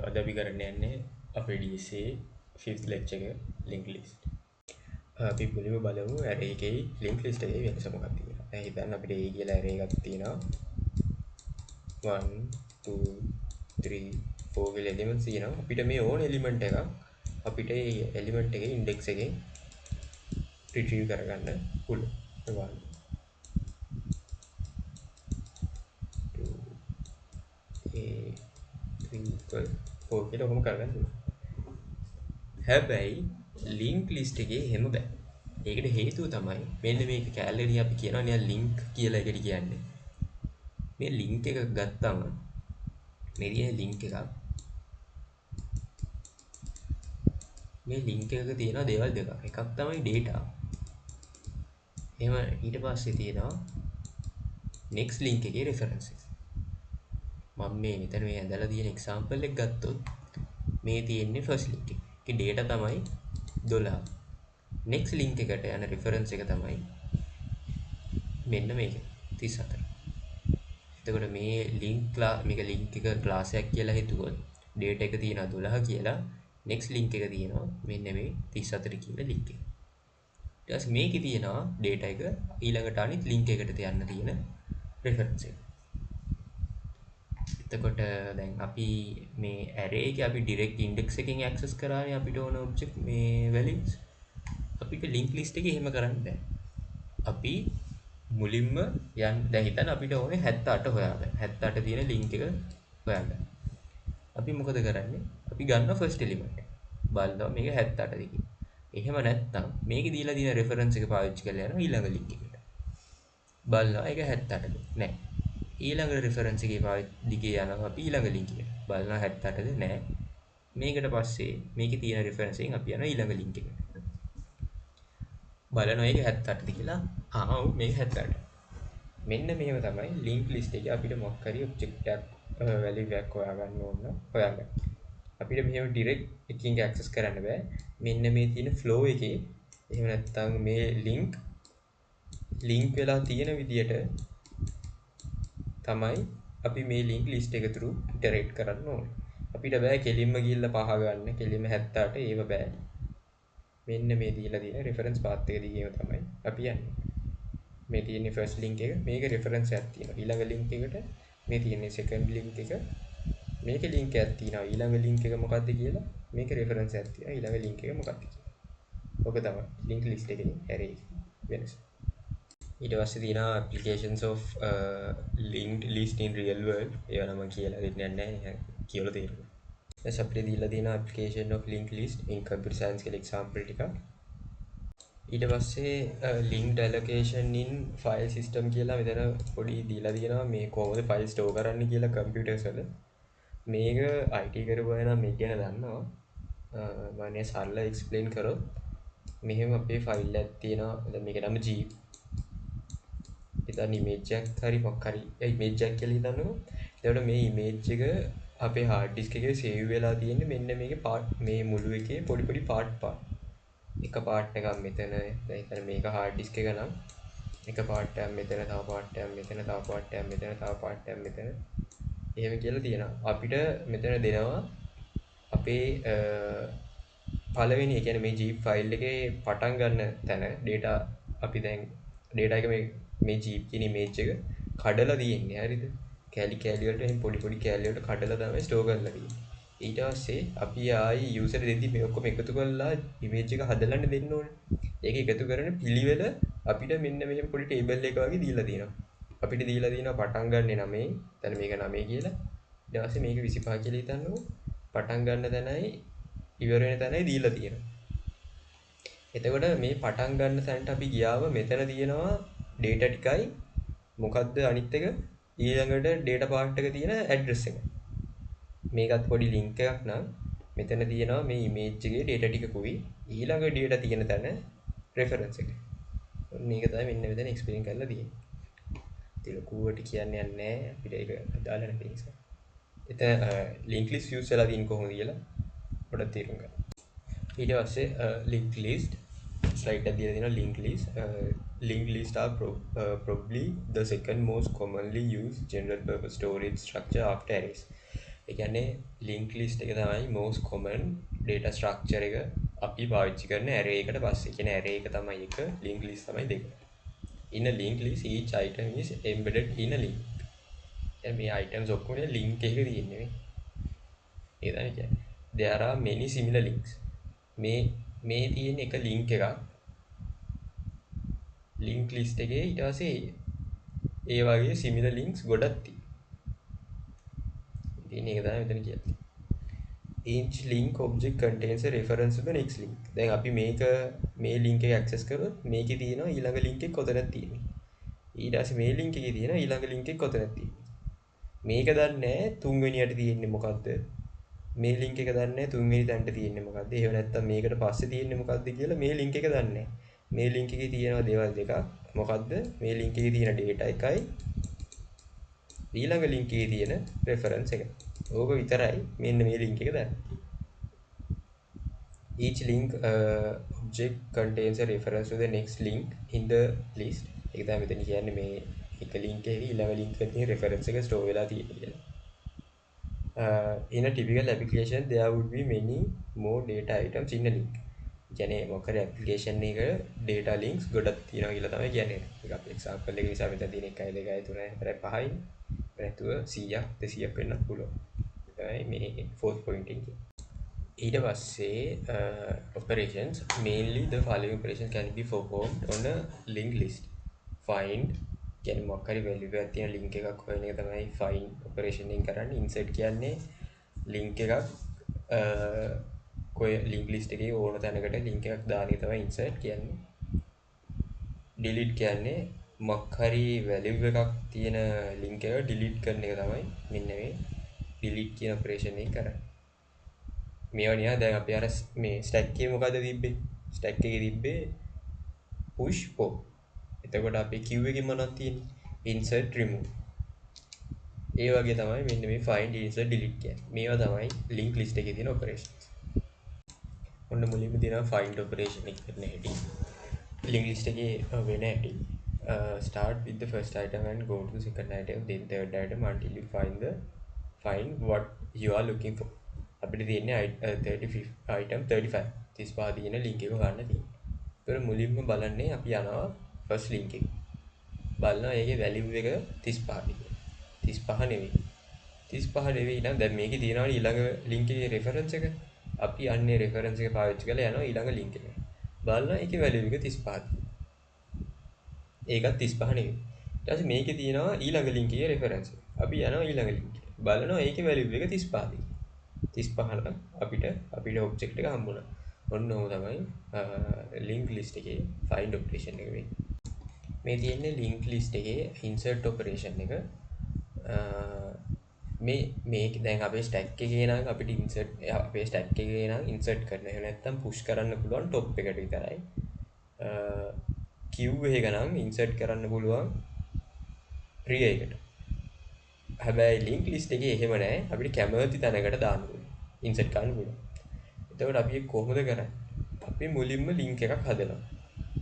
අද අපි කරන්න යන්නේ අපේ DSA 5th lecture එක linked list. අපි මුලින්ම බලමු array එකේ linked list එකේ වෙනස මොකක්ද කියලා. දැන් හිතන්න අපිට A කියලා array එකක් තියෙනවා. 1 2 3 4 කියලා elements තියෙනවා. අපිට මේ ඕන element එකක් අපිට ඒ element එකේ index එකෙන් retrieve කරගන්න පුළුවන්. 1 2 A 3 4 කියලා ඔහොම කරගන්න පුළුවන්. හැබැයි ලින්ක් ලිස්ට් එකේ එහෙම බෑ. ඒකට හේතුව තමයි මෙන්න මේක කැලරි අපි කියනවා නේ ලින්ක් කියලා එකට කියන්නේ. මේ ලින්ක් එක ගත්තම මේ තියෙන ලින්ක් එකක්. මේ ලින්ක් එකක තියෙන දේවල් දෙකක්. එකක් තමයි data. එහෙම ඊට පස්සේ තියෙනවා next link එකේ references. මම මේ මෙතන මේ ඇදලා තියෙන example එක ගත්තොත් මේ තියෙන්නේ first link එක. ඒකේ data තමයි 12. next link එකට යන reference එක තමයි මෙන්න මේක 34. එතකොට මේ මේක link එක class එකක් කියලා හිතුවොත් data එක තියෙනවා 12 කියලා next link එක තියෙනවා මෙන්න මේ 34 කියන link එක. ඊට පස්සේ මේකේ තියෙනවා data එක ඊළඟට අනිත් link එකට යන්න තියෙන reference එක. එතකොට දැන් අපි මේ array එකේ අපි direct index එකෙන් access කරානේ අපිට ඕන object මේ values. අපිට link list එකේ එහෙම කරන්න බෑ. අපි මුලින්ම දැන් හිතන්න අපිට ඕනේ 78 හොයාගන්න. 78 තියෙන link එක හොයාගන්න. අපි මොකද කරන්නේ? අපි ගන්න first element එක. බලනවා මේක 78ද කියලා. එහෙම නැත්නම් මේකේ දීලා තියෙන reference එක පාවිච්චි කරලා යනවා ඊළඟ link එකට. බලනවා ඒක 78ද නෑ. ඊළඟ reference එකේ දිගේ යනවා අපි ඊළඟ link එකට. බලනවා 78ද නෑ. මේකට පස්සේ මේකේ තියෙන reference එකෙන් අපි යනවා ඊළඟ link එකට. බලනවා ඒක 78ද කියලා. ඔව් මේක 78. මෙන්න මේව තමයි link list එකේ අපිට මොකක් හරි object එකක් value එකක් හොයාගන්න ඕන හොයාගන්න. අපිට මෙහෙම direct එකකින් access කරන්න බෑ. මෙන්න මේ තියෙන flow එකේ එහෙම නැත්නම් මේ link වෙලා තියෙන විදියට තමයි අපි මේ link list එක through iterate කරන්න ඕනේ. අපිට බෑ කෙලින්ම ගිහිල්ලා පහ ගන්න. කෙලින්ම 78 ඒව බෑ. මෙන්න මේ දීලා තියෙන reference path එක දිගේම තමයි අපි යන්නේ. මේ තියෙන්නේ first link එක. මේක reference එකක් තියෙනවා. ඊළඟ link එකට මේ තියෙන්නේ second link එක. මේකේ link එකක් තියෙනවා. ඊළඟ link එක මොකක්ද කියලා. මේක reference එකක් තියෙනවා. ඊළඟ link එක මොකක්ද කියලා. ඔක තමයි link list එකේ array වෙනස. ඊට පස්සේ තියෙනවා applications of linked list in real world. ඒවා නම් කියලා දෙන්නේ නැහැ. කියලා තේරුණා. දැන් අපිට දීලා තියෙන application of linked list in computer science කියලා example ටිකක්. ඊට පස්සේ linked allocation in file system කියලා මෙතන පොඩි දීලා තියෙනවා මේ කොහොමද file store කරන්න කියලා computers වල. මේක IT කරපු අය නම් මේක ගැන දන්නවා. මම නේ සරල explain කරොත් මෙහෙම අපේ file එකක් තියෙනවා. දැන් මේක නම G. ඉතින් image එකක් හරි මොකක් හරි image එකක් කියලා හිතන්නකෝ. එතකොට මේ image එක අපේ hard disk එකේ save වෙලා තියෙන්නේ මෙන්න මේකේ part මේ මුළු එකේ පොඩි part එක part එකක් මෙතන දැන් හිතන්න මේක hard disk එක නම් එක part එකක් මෙතන තව part එකක් මෙතන තව part එකක් මෙතන තව part එකක් මෙතන එහෙම කියලා තියෙනවා අපිට මෙතන දෙනවා අපේ පළවෙනි ඒ කියන්නේ මේ zip file එකේ පටන් ගන්න තැන data අපි දැන් data එක මේ zip කියන image එක කඩලා තියෙන්නේ හරිද කැලි වලට එහෙනම් පොඩි කැලි වලට කඩලා තමයි store කරලා තියෙන්නේ ඊට පස්සේ අපි ආයි user දෙද්දි මේ ඔක්කොම එකතු කරලා image එක හදලන්න දෙන්න ඕනේ. ඒක එකතු කරන පිළිවෙල අපිට මෙන්න මෙහෙම පොඩි table එකක වගේ දීලා තියෙනවා. අපිට දීලා තියෙනවා පටන් ගන්නෙ 9. දැන් මේක 9 කියලා. ඊට පස්සේ මේක 25 කියලා හිතන්නකෝ. පටන් ගන්න තැනයි ඉවර වෙන තැනයි දීලා තියෙනවා. එතකොට මේ පටන් ගන්න තැනට අපි ගියාම මෙතන තියෙනවා data ටිකයි මොකද්ද අනිත් එක ඊළඟට data part එක තියෙන address එක. මේකත් පොඩි link එකක් නම් මෙතන තියෙනවා මේ image එකේ data ටිකකුයි ඊළඟ data තියෙන තැන reference එක. මේක තමයි මෙන්න මෙතන explain කරලා තියෙන්නේ. ඉතින් ලකුවට කියන්නේ නැහැ අපිට ඒක අදාළ නැති නිසා. එතන link list use වෙලා තියෙන කොහොමද කියලා පොඩ්ඩක් තේරුම් ගන්න. ඊට පස්සේ link list slide එකක් දීලා තියෙනවා link list. Link list are probably the second most commonly used general purpose storage structure after arrays. ඒ කියන්නේ ලින්ක් ලිස්ට් එක තමයි most common data structure එක අපි පාවිච්චි කරන array එකට පස්සේ. කියන්නේ array එක තමයි එක, link list තමයි දෙක. In a linked list, each item is embedded in a link. දැන් මේ items ඔක්කොම link එකක තියෙන්නේ මේ. ඒ තමයි කියන්නේ. There are many similar links. මේ තියෙන එක link එකක්. link list එකේ ඊට පස්සේ ඒ වගේ similar links ගොඩක් තියෙනවා. ඉතින් ඒක තමයි මෙතන කියන්නේ. Each link object contains a reference to the next link. දැන් අපි මේ link එක access කරොත් මේකේ තියෙනවා ඊළඟ link එක කොතනද තියෙන්නේ. ඊට පස්සේ මේ link එකේ තියෙනවා ඊළඟ link එක කොතනද තියෙන්නේ. මේක දන්නේ නැහැ තුන්වෙනියට තියෙන්නේ මොකද්ද. මේ link එක දන්නේ නැහැ තුන්වෙනි තැනට තියෙන්නේ මොකද්ද. එහෙම නැත්නම් මේකට පස්සේ තියෙන්නේ මොකද්ද කියලා මේ link එක දන්නේ නැහැ. මේ link එකේ තියෙනවා දේවල් දෙකක්. මොකද්ද? මේ link එකේ තියෙන data එකයි ඊළඟ link එකේ තියෙන reference එක. ඕක විතරයි මෙන්න මේ link එක දාන්න. Each link object contains a reference to the next link in the list. ඒක තමයි මෙතන කියන්නේ මේ එක link එකේ ඊළඟ link එකට තියෙන reference එක store වෙලා තියෙන්නේ කියලා. In a typical application there would be many more data items in a link. කියන්නේ මොකද application එක data links ගොඩක් තියෙනවා කියලා තමයි කියන්නේ. ඒක අපි example එක නිසා මෙතන තියෙන 1 2 3 4 5යි. නැතුව 100ක් 200ක් වෙන්නත් පුළුවන්. ඒකයි මේ fourth point එක. ඊට පස්සේ operations, mainly the following operations can be performed on a linked list. Find, කියන්නේ මොකක් හරි value එකක් තියෙන link එකක් හොයන එක තමයි find operation එකෙන් කරන්නේ. Insert කියන්නේ link එකක් කොයි link list එකේ ඕන තැනකට link එකක් දාන එක තමයි insert කියන්නේ. Delete කියන්නේ මොකක් හරි value එකක් තියෙන link එක delete කරන එක තමයි මෙන්න මේ delete කියන operation එක කරන්නේ. මේවා නිකන් දැන් අපි අර මේ stack එකේ මොකද තිබ්බේ? stack එකේ තිබ්බේ push pop. එතකොට අපි queue එකේ මොනවද තියෙන්නේ? insert remove. ඒ වගේ තමයි මෙන්න මේ find insert delete කියන්නේ. මේවා තමයි link list එකේ තියෙන operations. ඔන්න මුලින්ම තියෙනවා find operation එක කරන හැටි. link list එකේ වෙන හැටි. Start with the first item and go to the second item, then third item until you find what you are looking for. අපිට තියෙන්නේ item 35 35 තියෙන link එක ගන්න තියෙනවා. ඒතර මුලින්ම බලන්නේ අපි යනවා first link එක. බලනවා ඒකේ value එක 35 කියලා. 35 නෙවෙයි. 35 නෙවෙයි නම් දැන් මේකේ තියෙනවා ඊළඟ link එකේ reference එක. අපි යන්නේ reference එක පාවිච්චි කරලා යනවා ඊළඟ link එකට. බලනවා ඒකේ value එක 35. ඒකත් 35 නෙවෙයි. ඊට පස්සේ මේකේ තියෙනවා ඊළඟ link එකේ reference එක. අපි යනවා ඊළඟ link එකට. බලනවා ඒකේ value එක 35. 35 නම් අපිට object එක හම්බුණා. ඔන්න ඔහොම තමයි link list එකේ find operation එක වෙන්නේ. මේ තියෙන්නේ link list එකේ insert operation එක. මේක දැන් අපේ stack එකේ නම් අපිට අපේ stack එකේ නම් insert කරන්න. එහෙම නැත්නම් push කරන්න පුළුවන් top එකට විතරයි. queue එක නම් insert කරන්න පුළුවන් rear එකට. හැබැයි link list එකේ එහෙම නැහැ. අපිට කැමති තැනකට දාන්න පුළුවන්. insert කරන්න පුළුවන්. එතකොට අපි ඒක කොහොමද කරන්නේ? අපි මුලින්ම link එකක් හදනවා.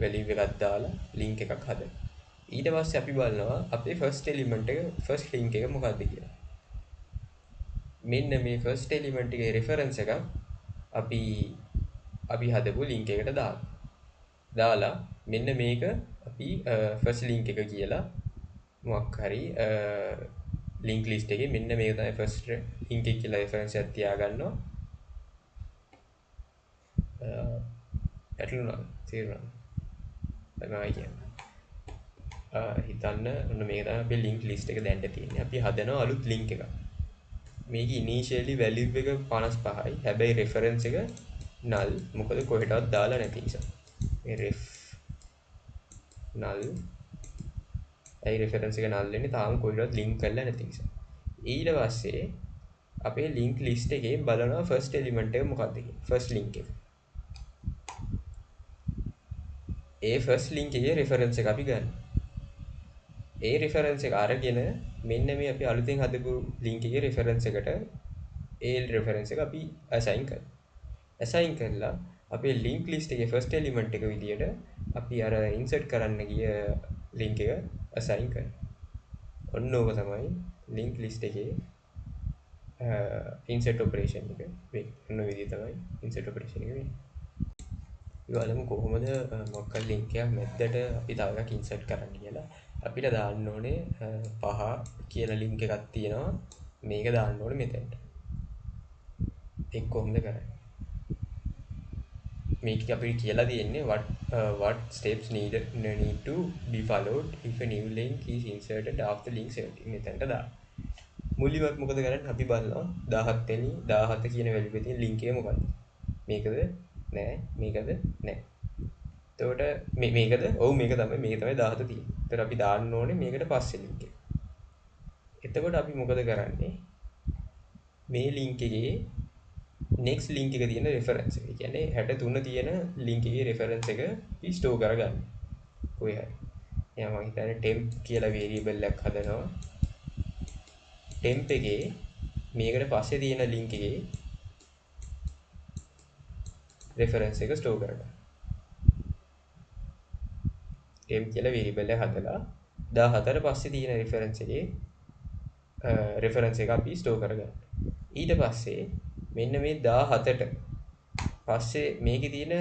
value එකක් දාලා link එකක් හදනවා. ඊට පස්සේ අපි බලනවා අපේ first element එක first link එක මොකක්ද කියලා. මෙන්න මේ first element එකේ reference එක අපි හදපු link එකට දාලා මෙන්න මේක අපි first link එක කියලා මොකක් හරි link list එකේ මෙන්න මේක තමයි first link එක කියලා reference එකක් තියාගන්නවා. ඇටලුණා තේරුණා. තමයි කියන්නේ. හිතන්න ඔන්න මේක තමයි අපේ link list එක දැන්ට තියෙන්නේ. අපි හදනවා අලුත් link එකක්. මේක initially value එක 55යි. හැබැයි reference එක null. මොකද කොහෙටවත් දාලා නැති නිසා. මේ ref null. ඒ reference එක null වෙන්නේ තාම කොහෙටවත් link කරලා නැති නිසා. ඊට පස්සේ අපේ link list එකේ බලනවා first element එක මොකක්ද කියලා. first link එක. ඒ first link එකේ reference එක අපි ගන්න. ඒ reference එක අරගෙන මෙන්න මේ අපි අලුතෙන් හදපු link එකේ reference එකට ඒ reference එක අපි assign කරනවා. assign කරලා අපේ link list එකේ first element එක විදියට අපි අර insert කරන්න ගිය link එක assign කරනවා. ඔන්න ඕක තමයි link list එකේ ඉන්සර්ට් ඔපරේෂන් එක වෙන්නේ. ඔන්න ඔය විදිහ තමයි ඉන්සර්ට් ඔපරේෂන් එක වෙන්නේ. බලමු කොහොමද මොකක් හරි ලින්ක් එකක් මැද්දට අපි තව එකක් ඉන්සර්ට් කරන්න කියලා. අපිට දාන්න ඕනේ 5 කියලා ලින්ක් එකක් තියෙනවා. මේක දාන්න ඕනේ මෙතනට. ඒක කොහොමද කරන්නේ? මේක අපිට කියලා තියෙන්නේ what steps need to be followed if a new link is inserted after link 17 මෙතනට දාන්න. මුලින්ම මොකද කරන්නේ? අපි බලනවා 17 වෙනි 17 කියන වැලියු එකේ තියෙන ලින්ක් එක මොකක්ද? මේකද? නෑ. මේකද? නෑ. එතකොට මේකද? ඔව් මේක තමයි 17 තියෙන්නේ. එතකොට අපි දාන්න ඕනේ මේකට පස්සේ ලින්ක් එක. එතකොට අපි මොකද කරන්නේ? මේ ලින්ක් එකේ next link එක තියෙන reference එක. ඒ කියන්නේ 63 තියෙන link එකේ reference එක අපි store කරගන්න. කොහේ හරි. එහෙනම් මම හිතන්නේ temp කියලා variable එකක් හදනවා. temp එකේ මේකට පස්සේ තියෙන link එකේ reference එක store කරගන්න. temp කියලා variable එක හදලා 14 පස්සේ තියෙන reference එකේ reference එක අපි store කරගන්න. ඊට පස්සේ මෙන්න මේ 17ට පස්සේ මේකේ තියෙන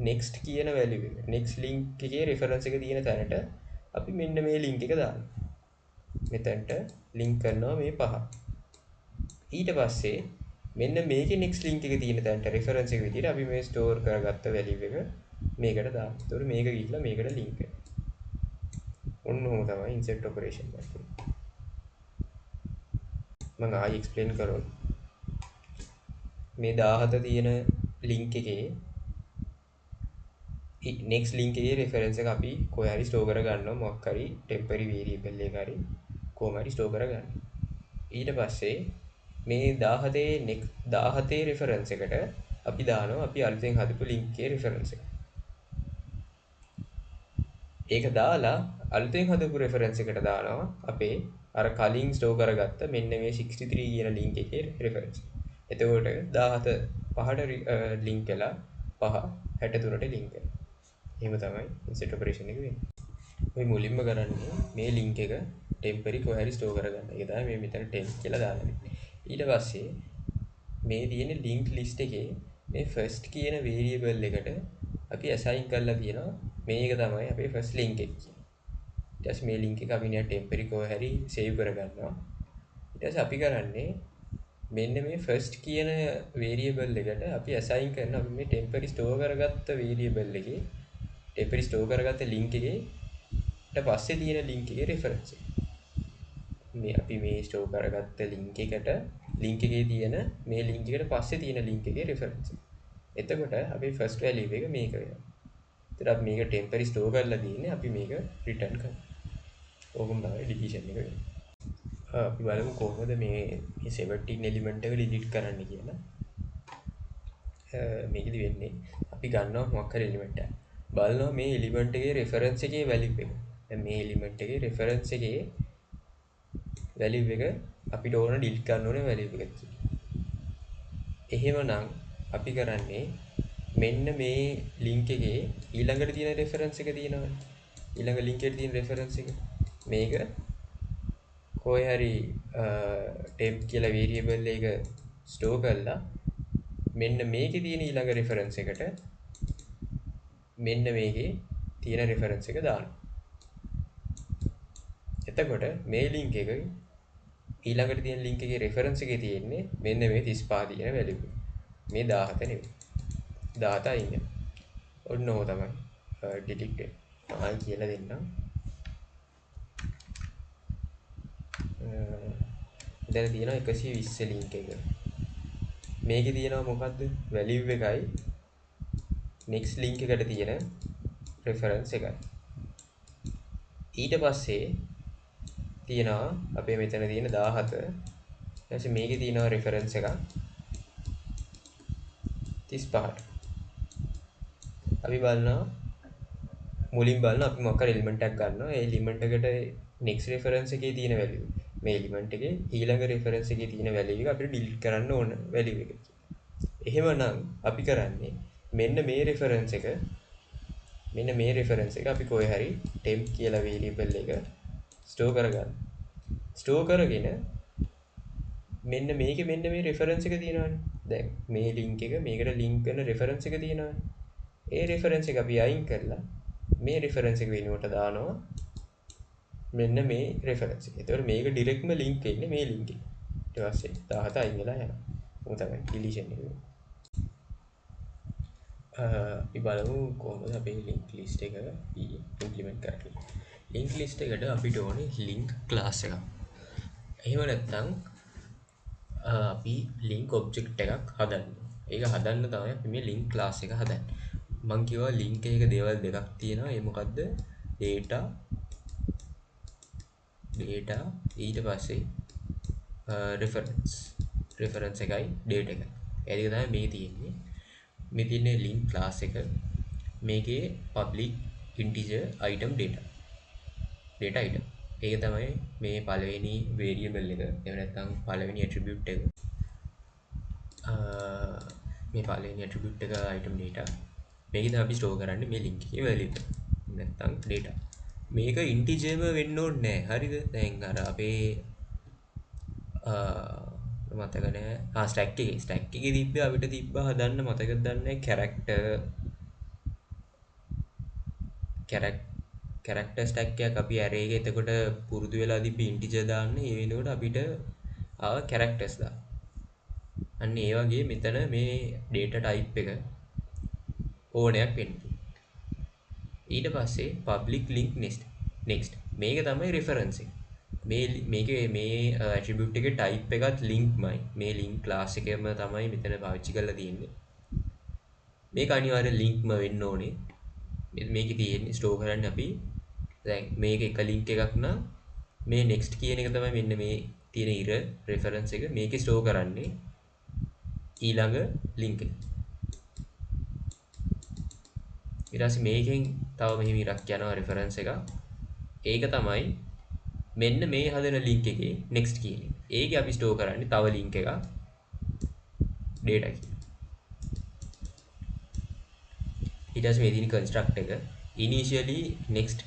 next කියන value එක next link එකේ reference එක තියෙන තැනට අපි මෙන්න මේ link එක දානවා. මෙතනට link කරනවා මේ පහ. ඊට පස්සේ මෙන්න මේකේ next link එක තියෙන තැනට reference එක විදිහට අපි මේ store කරගත්ත value එක මේකට දානවා. ඒතකොට මේක ගිහිල්ලා මේකට link වෙනවා. ඔන්න ඔහොම තමයි insert operation එක. මම ආයෙ explain කරොත් මේ 17 තියෙන link එකේ next link එකේ reference එක අපි කොහේ හරි store කරගන්නවා මොකක් හරි temporary variable එක හරි කොහොම හරි store කරගන්න. ඊට පස්සේ මේ 17 reference එකට අපි දානවා අපි අලුතෙන් හදපු link එකේ reference එක. ඒක දාලා අලුතෙන් හදපු reference එකට දානවා අපේ අර කලින් store කරගත්ත මෙන්න මේ 63 කියන link එකේ reference. එතකොට 17 පහට link වෙලා 5 63ට link වෙනවා. එහෙම තමයි insert operation එක වෙන්නේ. ඔය මුලින්ම කරන්නේ මේ link එක temporary කොහේ හරි store කරගන්න. ඒක තමයි මේ මෙතන temp කියලා දාන්නේ. ඊට පස්සේ මේ තියෙන link list එකේ මේ first කියන variable එකට අපි assign කරලා තියෙනවා මේක තමයි අපේ first link එක කියන්නේ. ඊට පස්සේ මේ link එක අපි නිකන් temporary කොහේ හරි save කරගන්නවා. ඊට පස්සේ අපි කරන්නේ මෙන්න මේ first කියන variable එකට අපි assign කරන අපි මේ temporary store කරගත්ත variable එකේ temporary store කරගත්ත link එකේ ඊට පස්සේ තියෙන link එකේ reference එක. මේ අපි මේ store කරගත්ත link එකට link එකේ තියෙන මේ link එකට පස්සේ තියෙන link එකේ reference එක. එතකොට අපේ first value එක මේක වෙනවා. ඒතර අපි මේක temporary store කරලා තියෙන්නේ අපි මේක return කරනවා. ඕකම තමයි deletion එක වෙන්නේ. අපි බලමු කොහොමද මේ 17 element එක delete කරන්න කියලා. මේකෙදි වෙන්නේ අපි ගන්නවා මොකක් හරි element එකක්. බලනවා මේ element එකේ reference එකේ value එක. දැන් මේ element එකේ reference එකේ value එක අපිට ඕන delete කරන්න ඕනේ value එක. එහෙමනම් අපි කරන්නේ මෙන්න මේ link එකේ ඊළඟට තියෙන reference එක තියෙනවනේ. ඊළඟ link එකට තියෙන reference එක. මේක කොහේ හරි temp කියලා variable එක store කරලා මෙන්න මේකේ තියෙන ඊළඟ reference එකට මෙන්න මේකේ තියෙන reference එක දානවා. එතකොට මේ link එක ඊළඟට තියෙන link එකේ reference එකේ තියෙන්නේ මෙන්න මේ 35 තියෙන value එක. මේ 17 නෙවෙයි. 17 ඉන්නේ. ඔන්න ඕක තමයි delete එක. ආයි කියලා දෙන්නම්. දැන් තියෙනවා 120 link එක. මේකේ තියෙනවා මොකද්ද? value එකයි next link එකට තියෙන reference එකයි. ඊට පස්සේ තියෙනවා අපේ මෙතන තියෙන 17. ඊට පස්සේ මේකේ තියෙනවා reference එකක් 35ට. අපි බලනවා මුලින් බලන අපි මොකක් හරි element එකක් ගන්නවා. ඒ element එකට next reference එකේ තියෙන value. මේ element එකේ ඊළඟ reference එකේ තියෙන value එක අපිට delete කරන්න ඕන value එක. එහෙමනම් අපි කරන්නේ මෙන්න මේ reference එක අපි කොහේ හරි temp කියලා variable එක store කරගන්න. store කරගෙන මෙන්න මේ රෙෆරන්ස් එක තියෙනවනේ. දැන් මේ ලින්ක් එක මේකට ලින්ක් කරන රෙෆරන්ස් එක තියෙනවනේ. ඒ රෙෆරන්ස් එක අපි අයින් කරලා මේ රෙෆරන්ස් එක වෙනුවට දානවා මෙන්න මේ රෙෆරන්ස් එක. එතකොට මේක ඩිරෙක්ට්ම ලින්ක් වෙන්නේ මේ ලින්ක් එකට. ඊට පස්සේ 17 අයින් වෙලා යනවා. මොකද තමයි ඩිලීෂන් එක. අපි බලමු කොහොමද අපේ ලින්ක් ලිස්ට් එක ඉම්ප්ලිමන්ට් කරන්නේ. ලින්ක් ලිස්ට් එකට අපිට ඕනේ ලින්ක් ක්ලාස් එකක්. එහෙම නැත්නම් අපි ලින්ක් ඔබ්ජෙක්ට් එකක් හදන්න. ඒක හදන්න තමයි අපි මේ ලින්ක් ක්ලාස් එක හදන්නේ. මං කිව්වා ලින්ක් එකක දේවල් දෙකක් තියෙනවා. ඒ මොකද්ද? data ඊට පස්සේ reference එකයි data එකයි. ඒක තමයි මේ තියෙන්නේ. මේ තියෙන්නේ link class එක. මේකේ public integer item data item. ඒක තමයි මේ පළවෙනි variable එක. එහෙම නැත්නම් පළවෙනි attribute එක. මේ පළවෙනි attribute එක item data. මේකෙන් අපි store කරන්නේ මේ link එකේ value එක. නැත්නම් data. මේක ඉන්ටිජර්ම වෙන්න ඕනේ නැහැ. හරිද? දැන් අර අපේ මතක නැහැ. ස්ටැක් එකේ තිබ්බේ අපිට තිබ්බා හදන්න මතකද දන්නේ කැරක්ටර් ස්ටැක් එකක් අපි array එකේ එතකොට පුරුදු වෙලා තිබ්බ ඉන්ටිජර් දාන්න. ඒ වෙනකොට අපිට ආව කැරක්ටර්ස් දාන්න. අන්න ඒ වගේ මෙතන මේ data type එක ඕනයක් වෙන්නේ. ඊට පස්සේ public link next මේක තමයි reference එක. මේකේ මේ attribute එකේ type එකත් linkමයි. මේ link class එකම තමයි මෙතන පාවිච්චි කරලා තියෙන්නේ. මේක අනිවාර්යෙන් linkම වෙන්න ඕනේ. මේකේ තියෙන්නේ store කරන්නේ අපි දැන් මේක එක link එකක් නම් මේ next කියන එක තමයි මෙන්න මේ තියෙන ඉර reference එක මේකේ store කරන්නේ ඊළඟ link එක. ඊට පස්සේ මේකෙන් තව මෙහෙම ඉරක් යනවා reference එක. ඒක තමයි මෙන්න මේ හදන link එකේ next කියන එක. ඒකේ අපි store කරන්නේ තව link එකක් data කියන. ඊට පස්සේ මේ තියෙන construct එක initially next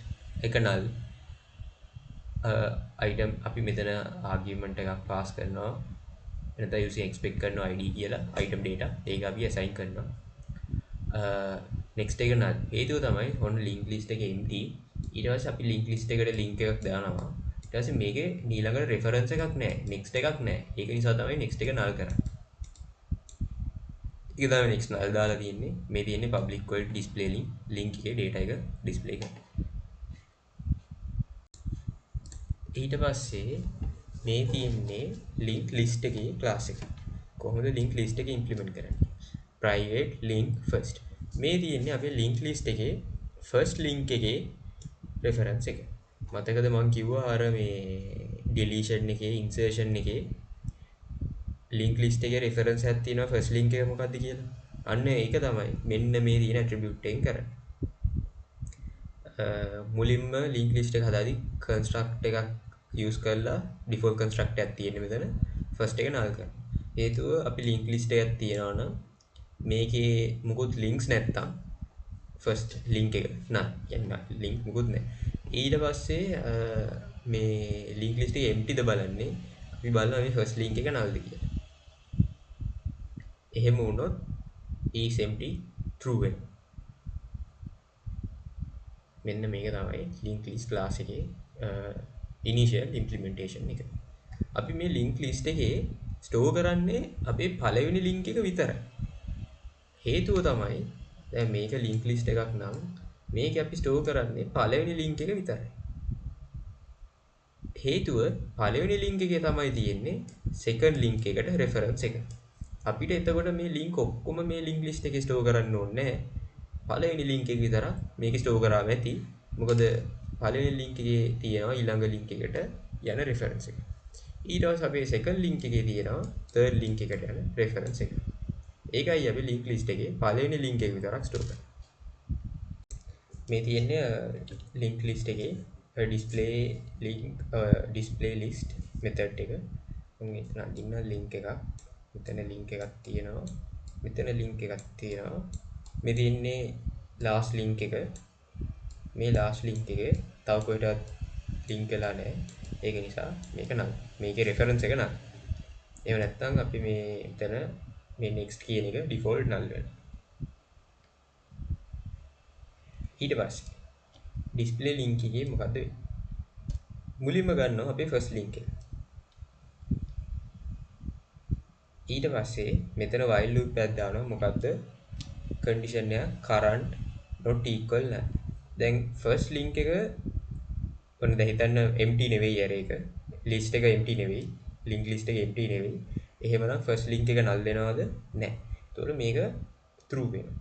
එක null item අපි මෙතන argument එකක් pass කරනවා. එතන using expect කරනවා id කියලා item data. ඒක අපි assign කරනවා. next එක null. හේතුව තමයි ඔන්න link list එක empty. ඊට පස්සේ අපි link list එකට link එකක් දානවා. ඊට පස්සේ මේකේ ඊළඟට reference එකක් නැහැ. next එකක් නැහැ. ඒක නිසා තමයි next එක null කරන්නේ. ඒක තමයි next null දාලා තියෙන්නේ. මේ තියෙන්නේ public void display link එකේ data එක display කරන්න. ඊට පස්සේ මේ තියෙන්නේ link list එකේ class එක. කොහොමද link list එක implement කරන්නේ? private link first. මේ තියෙන්නේ අපේ link list එකේ first link එකේ reference එක. මතකද මම කිව්වා අර මේ deletion එකේ insertion එකේ link list එකේ reference එකක් තියෙනවා first link එක මොකක්ද කියලා. අන්න ඒක තමයි මෙන්න මේ තියෙන attribute එකෙන් කරන්නේ. මුලින්ම link list එක හදාදී construct එකක් use කරලා default construct එකක් තියෙන මෙතන first එක null කරනවා. හේතුව අපි link list එකක් තියනවා නම් මේකේ මුකුත් links නැත්තම් first link එක null කියන්නේ link මුකුත් නැහැ. ඊට පස්සේ මේ link list එක empty ද බලන්නේ අපි බලනවා මේ first link එක null ද කියලා. එහෙම වුණොත් is empty true වෙනවා. මෙන්න මේක තමයි link list class එකේ initial implementation එක. අපි මේ link list එකේ store කරන්නේ අපේ පළවෙනි link එක විතරයි. හේතුව තමයි දැන් මේක link list එකක් නම් මේක අපි store කරන්නේ පළවෙනි link එක විතරයි. හේතුව පළවෙනි link එකේ තමයි තියෙන්නේ second link එකට reference එක. අපිට එතකොට මේ link ඔක්කොම මේ link list එකේ store කරන්න ඕනේ නැහැ. පළවෙනි link එක විතරක් මේක store කරාම ඇති. මොකද පළවෙනි link එකේ තියෙනවා ඊළඟ link එකට යන reference එක. ඊට පස්සේ අපේ second link එකේ තියෙනවා third link එකට යන reference එක. ඒකයි අපි link list එකේ පළවෙනි link එක විතරක් store කරන්නේ. මේ තියෙන්නේ link list එකේ display list method එක. මෙතන දින්න link එකක්. මෙතන link එකක් තියෙනවා. මෙතන link එකක් තියෙනවා. මේ තියෙන්නේ last link එක. මේ last link එකේ තව කොහෙටවත් link වෙලා නැහැ. ඒක නිසා මේක නම් මේකේ reference එක නම් එහෙම නැත්නම් අපි මේ එතන මේ next කියන එක default null වෙනවා. ඊට පස්සේ display link එකේ මොකද්ද වෙන්නේ? මුලින්ම ගන්නවා අපේ first link එක. ඊට පස්සේ මෙතන while loop එකක් දානවා. මොකද්ද? condition එක current not equal null. දැන් first link එක ඔන්න දැන් හිතන්න empty නෙවෙයි array එක. list එක empty නෙවෙයි. link list එක empty නෙවෙයි. එහෙමනම් first link එක null වෙනවද? නැහැ. ඒතකොට මේක true වෙනවා.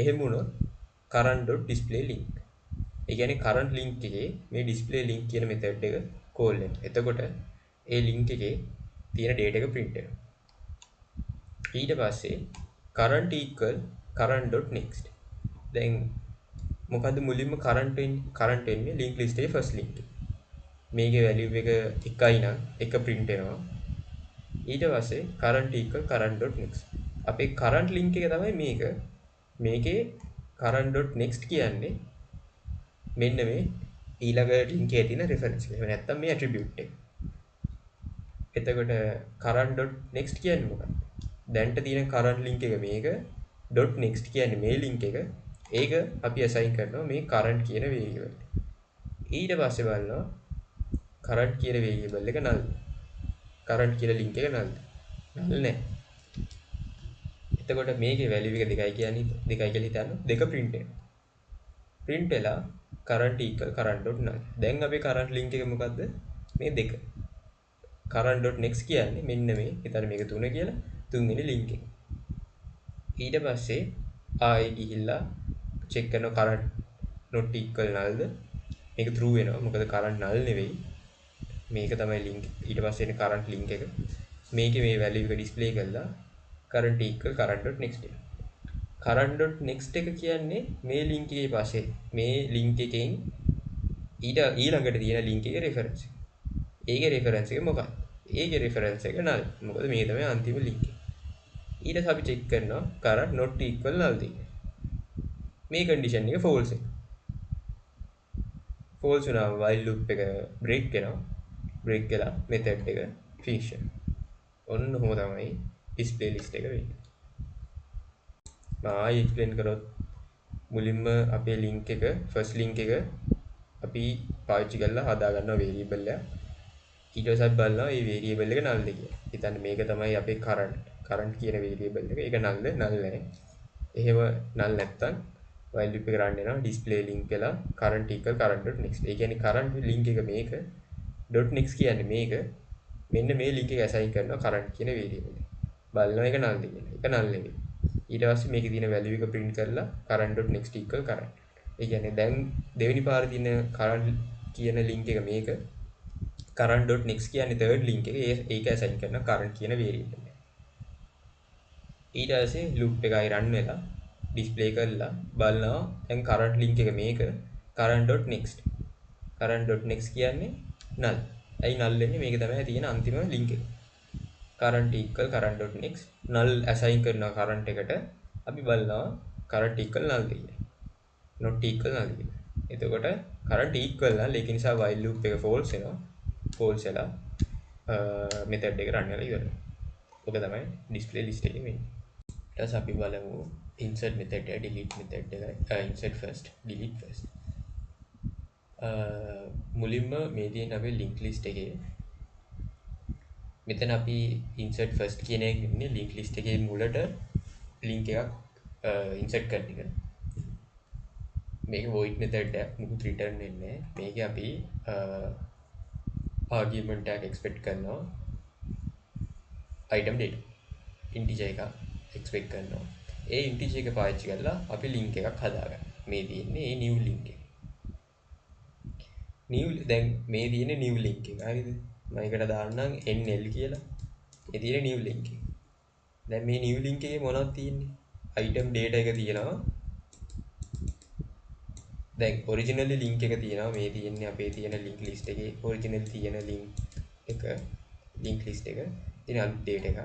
එහෙම වුණොත් current.display link. ඒ කියන්නේ current link එකේ මේ display link කියන method එක call වෙනවා. එතකොට ඒ link එකේ තියෙන data එක print වෙනවා. ඊට පස්සේ current equal current.next. දැන් මොකද්ද මුලින්ම current වෙන්නේ link list එකේ first link. මේකේ value එක 1යි නම් 1 print වෙනවා. ඊට පස්සේ current equal current.next. අපේ current link එක තමයි මේක. මේකේ current.next කියන්නේ මෙන්න මේ ඊළඟ link එකේ තියෙන reference එක. එහෙම නැත්නම් මේ attribute එක. එතකොට current.next කියන්නේ මොකක්ද? දැන්ට තියෙන current link එක මේක .next කියන්නේ මේ link එක. ඒක අපි assign කරනවා මේ current කියන variable. ඊට පස්සේ බලනවා current කියන variable එක null. current කියන link එක null. null නෑ. එතකොට මේකේ value එක 2යි කියන්නේ 2යි කියලා හිතන්න. 2 print වෙනවා. print වෙලා current equal current.null. දැන් අපේ current link එක මොකද්ද? මේ 2. current.next කියන්නේ මෙන්න මේ හිතන්න මේක 3 කියලා. 3 වෙනි link එක. ඊට පස්සේ ආයෙ ගිහිල්ලා check කරනවා current not equal nullද? මේක true වෙනවා. මොකද current null නෙවෙයි. මේක තමයි link. ඊට පස්සේ එන current link එක. මේකේ මේ value එක display කරලා current equal current.next එක. current.next එක කියන්නේ මේ link එකේ පස්සේ මේ link එකෙන් ඊළඟට තියෙන link එකේ reference එක. ඒකේ reference එක මොකක්ද? ඒකේ reference එක null. මොකද මේ තමයි අන්තිම link එක. ඊට පස්සේ අපි check කරනවා current not equal null තියෙන්නේ. මේ condition එක false එක. false වුණාම while loop එක break වෙනවා. break වෙලා method එක finish වෙනවා. ඔන්න ඔහොම තමයි display list එක වෙන්නේ. මම ආයෙ explain කරොත් මුලින්ම අපේ link එක first link එක අපි පාවිච්චි කරලා හදා ගන්නවා variable එක. ඊට පස්සේ අපි බලනවා මේ variable එක null ද කියලා. හිතන්න මේක තමයි අපේ current කියන variable එක. ඒක null නැහැ. එහෙම null නැත්තම් while loop එක run වෙනවා display link වෙලා current equal current.next. ඒ කියන්නේ current link එක මේක .next කියන්නේ මේක මෙන්න මේ link එක assign කරනවා current කියන variable එක. බලනවා ඒක null ද කියලා. ඒක null නෙවෙයි. ඊට පස්සේ මේකේ තියෙන value එක print කරලා current.next equal current. ඒ කියන්නේ දැන් දෙවෙනි පාරේ තියෙන current කියන link එක මේක current.next කියන්නේ third link එක. ඒක assign කරන current කියන variable එක. ඊට පස්සේ loop එකයි run වෙලා display කරලා බලනවා දැන් current link එක මේක current.next. current.next කියන්නේ null. ඇයි null වෙන්නේ? මේක තමයි තියෙන අන්තිම link එක. current equal current.next null assign කරනවා current එකට. අපි බලනවා current equal null කියලා. not equal null කියලා. එතකොට current equal null ඒක නිසා while loop එක false වෙනවා. false වෙලා method එක run වෙලා ඉවරයි. ඔක තමයි display list එකේ වෙන්නේ. ඊට පස්සේ අපි බලමු insert method එක delete method එක insert first delete first. මුලින්ම මේ තියෙන අපේ link list එකේ මෙතන අපි insert first කියන එක ඉන්නේ link list එකේ මුලට link එකක් insert කරන එක. මේක void method එකක් මුකුත් return වෙන්නේ නැහැ. මේක අපි argument එකක් expect කරනවා item data integer එකක් expect කරනවා. ඒ integer එක පාවිච්චි කරලා අපි link එකක් හදාගන්න. මේ තියෙන්නේ ඒ new link එක. දැන් මේ තියෙන new link එක. හරිද? මම එකට දාන්නම් nl කියලා. ඒ තියෙන new link එක. දැන් මේ new link එකේ මොනවද තියෙන්නේ? item data එක තියෙනවා. දැන් originally link එක තියෙනවා. මේ තියෙන්නේ අපේ තියෙන link list එකේ original තියෙන link list එක. තියෙන අලුත් data එක.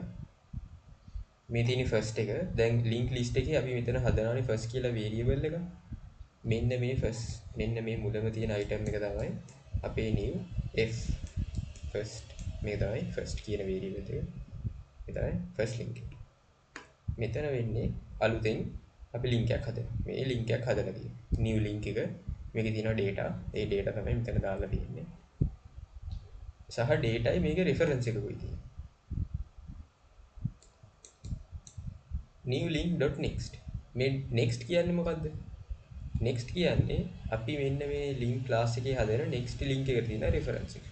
මේ තියෙන first එක. දැන් link list එකේ අපි මෙතන හදනවානේ first කියලා variable එක. මෙන්න මේ first මෙන්න මේ මුලම තියෙන item එක තමයි අපේ new f first. මේ තමයි first කියන variable එක. මේ තමයි ෆස්ට් ලින්ක් එක. මෙතන වෙන්නේ අලුතෙන් අපි ලින්ක් එකක් හදනවා. මේ ලින්ක් එකක් හදලා තියෙනවා. new link එක මේකේ තියෙනවා data. ඒ data තමයි මෙතන දාලා තියෙන්නේ. සහ data මේකේ reference එකකුයි තියෙන්නේ. new link.next. මේ next කියන්නේ මොකද්ද? next කියන්නේ අපි මෙන්න මේ link class එකේ හදන next link එකට තියෙන reference එක.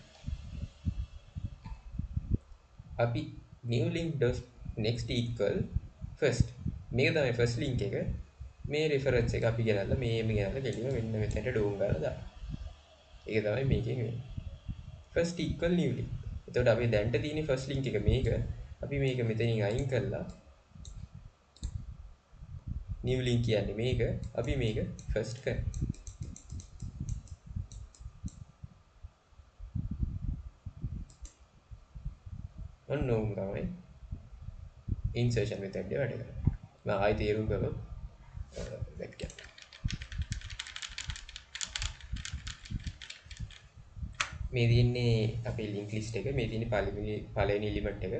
අපි new link.next equal first. මේක තමයි first link එක. මේ reference එක අපි ගෙනල්ලා මේ ගෙනල්ලා කෙලිම මෙන්න මෙතනට ඩෝම් ගාලා දාන්න. ඒක තමයි මේකෙන් වෙන්නේ. first equal new link. එතකොට අපි දැන්ට තියෙන first link එක මේක. අපි මේක මෙතනින් අයින් කරලා new link කියන්නේ මේක. අපි මේක first කරනවා. ඔන්න ඕක තමයි insertion method එක වැඩ කරන්නේ. මම ආයෙ තේරුම් කළොත් දැක්කේ. මේ තියෙන්නේ අපේ link list එක. මේ තියෙන්නේ පළවෙනි element එක.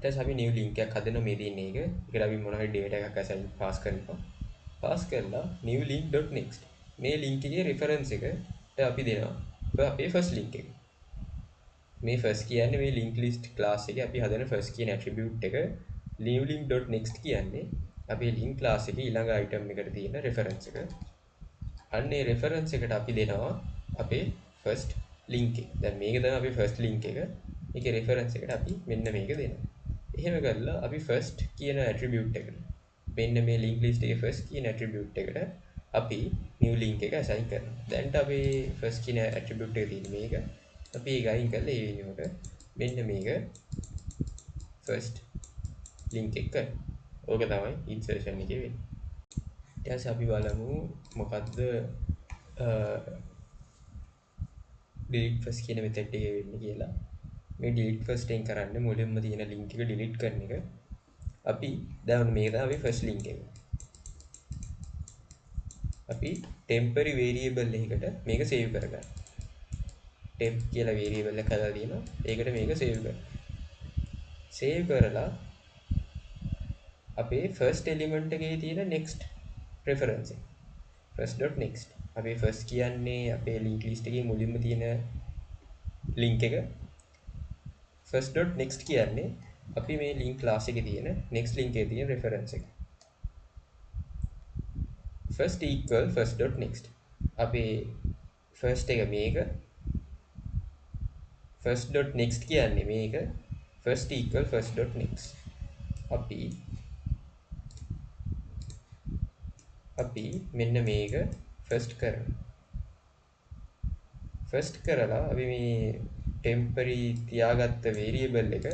ඊට අපි new link එකක් හදනවා. මේ තියෙන්නේ ඒක. ඒකට අපි මොන හරි data එකක් assign pass කරනවා. pass කරලා new link.next. මේ link එකේ reference එකට අපි දෙනවා අපේ first link එක. මේ first කියන්නේ මේ link list class එකේ අපි හදන first කියන attribute එක. new link.next කියන්නේ අපේ link class එකේ ඊළඟ item එකට තියෙන reference එක. අන්න ඒ reference එකට අපි දෙනවා අපේ first link එක. දැන් මේක තමයි අපේ first link එක. මේකේ reference එකට අපි මෙන්න මේක දෙනවා. එහෙම කරලා අපි first කියන attribute එකට මෙන්න මේ link list එකේ first කියන attribute එකට අපි new link එක assign කරනවා. දැන්ට අපේ first කියන attribute එක තියෙන්නේ මේක. අපි ඒක අයින් කරලා ඒ වෙනුවට මෙන්න මේක first link එක කරනවා. ඕක තමයි insertion එකේ වෙන්නේ. ඊට පස්සේ අපි බලමු මොකද්ද delete first කියන method එකේ වෙන්නේ කියලා. මේ delete first එකෙන් කරන්නේ මුලින්ම තියෙන link එක delete කරන එක. අපි දැන් මේක තමයි first link එක. අපි temporary variable එකකට මේක save කරගන්න. temp කියලා variable එක හදලා තියෙනවා. ඒකට මේක save කරන්න. save කරලා අපේ first element එකේ තියෙන next reference එක. first.next. අපේ first කියන්නේ අපේ link list එකේ මුලින්ම තියෙන link එක. first.next කියන්නේ අපි මේ link class එකේ තියෙන next link එකේ තියෙන reference එක. first equal first.next. අපේ first එක මේක. first.next කියන්නේ මේක. first equal first.next. අපි මෙන්න මේක first කරනවා. first කරලා අපි මේ temporary තියාගත්ත variable එක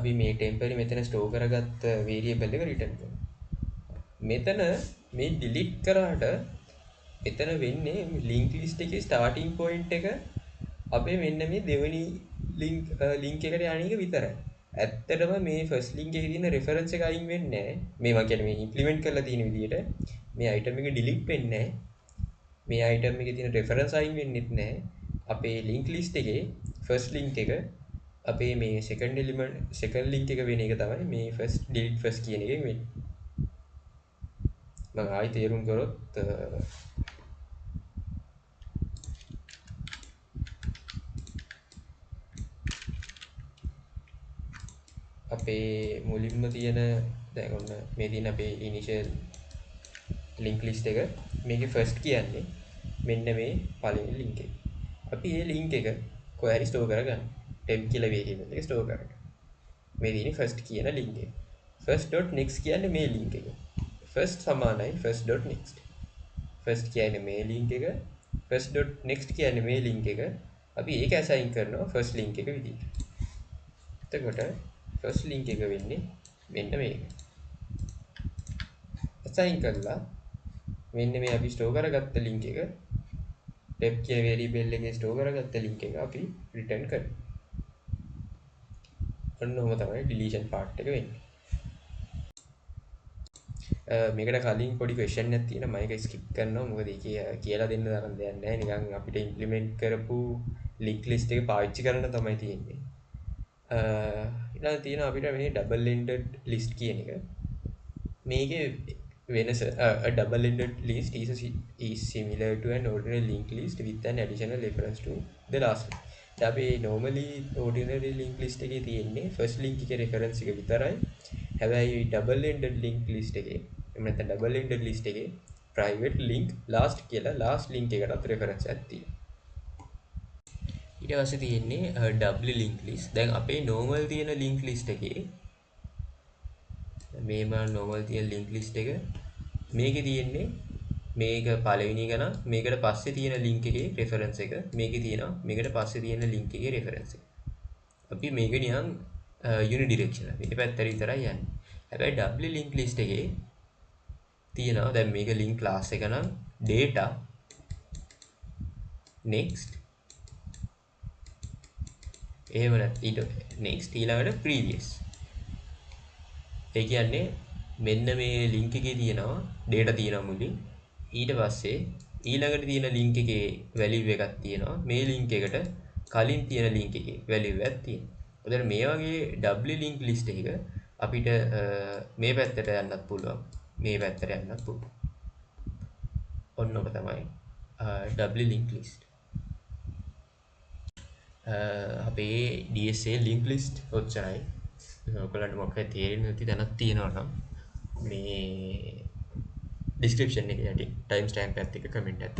අපි මේ temporary මෙතන store කරගත්ත variable එක return කරනවා. මෙතන මේ delete කරාට එතන වෙන්නේ link list එකේ starting point එක අපේ මෙන්න මේ දෙවෙනි link එකට යන එක විතරයි. ඇත්තටම මේ first link එකේ තියෙන reference එක අයින් වෙන්නේ නැහැ. මේ මම කියන්නේ මේ implement කරලා තියෙන විදිහට මේ item එක delete වෙන්නේ නැහැ. මේ item එකේ තියෙන reference අයින් වෙන්නෙත් නැහැ. අපේ link list එකේ first link එක අපේ මේ second link එක වෙන එක තමයි මේ delete first කියන එකෙන් වෙන්නේ. මම ආයෙ තේරුම් කරොත් අපේ මුලින්ම තියෙන දැන් ඔන්න මේ තියෙන අපේ initial link list එක මේකේ first කියන්නේ මෙන්න මේ පළවෙනි link එක. අපි මේ link එක කොහේ හරි store කරගන්න. temp කියලා variable එක store කරගන්න. මේ තියෙන first කියන link එක. first.next කියන්නේ මේ link එක. first සමානයි first.next. first කියන්නේ මේ link එක. first.next කියන්නේ මේ link එක. අපි ඒක assign කරනවා first link එක විදිහට. එතකොට first link එක වෙන්නේ මෙන්න මේක. assign කරලා මෙන්න මේ අපි store කරගත්ත link එක temp කියන variable එකේ store කරගත්ත link එක අපි return කරනවා. ඔන්න ඔහම තමයි deletion part එක වෙන්නේ. මේකට කලින් පොඩි ක්වෙස්චන් එකක් තියෙනවා මම ඒක ස්කිප් කරනවා මොකද ඒකේ කියලා දෙන්න තරම් දෙයක් නැහැ නිකන් අපිට ඉම්ප්ලිමන්ට් කරපු ලින්ක් ලිස්ට් එක පාවිච්චි කරන්න තමයි තියෙන්නේ ඊළඟ තියෙනවා අපිට මේ ඩබල් එන්ඩඩ් ලිස්ට් කියන එක මේකේ වෙනස a double ended list is similar to an ordinary linked list with an additional reference to the last one. අපි normally ordinary linked list එකේ තියෙන්නේ first link එකේ reference එක විතරයි. හැබැයි double ended linked list එකේ එහෙම නැත්නම් double ended list එකේ private link last කියලා last link එකටත් reference එකක් තියෙනවා. ඊට පස්සේ තියෙන්නේ double link list. දැන් අපේ normal තියෙන link list එකේ මේම normal තියෙන link list එක මේකේ තියෙන්නේ මේක පළවෙනි එක නම් මේකට පස්සේ තියෙන link එකේ reference එක මේකේ තියෙනවා මේකට පස්සේ තියෙන link එකේ reference එක. අපි මේක නිකන් unidirectional මේ පැත්තට විතරයි යන්නේ. හැබැයි double link list එකේ තියෙනවා දැන් මේක link class එක නම් data next එහෙම නැත්නම් next ඊළඟට previous ඒ කියන්නේ මෙන්න මේ link එකේ තියෙනවා data තියෙනවා මුලින් ඊට පස්සේ ඊළඟට තියෙන link එකේ value එකක් තියෙනවා මේ link එකට කලින් තියෙන link එකේ value එකක් තියෙනවා. එතකොට මේ වගේ double link list එකක අපිට මේ පැත්තට යන්නත් පුළුවන් මේ පැත්තට යන්නත් පුළුවන්. ඔන්න ඔක තමයි double link list. අපේ DSA link list ඔච්චරයි. ඔයගොල්ලන්ට මොකක්ද තේරෙන්නේ නැති දැනක් තියෙනවා නම් මේ description එකේ යටින් time stamp එකත් එක්ක comment එකක්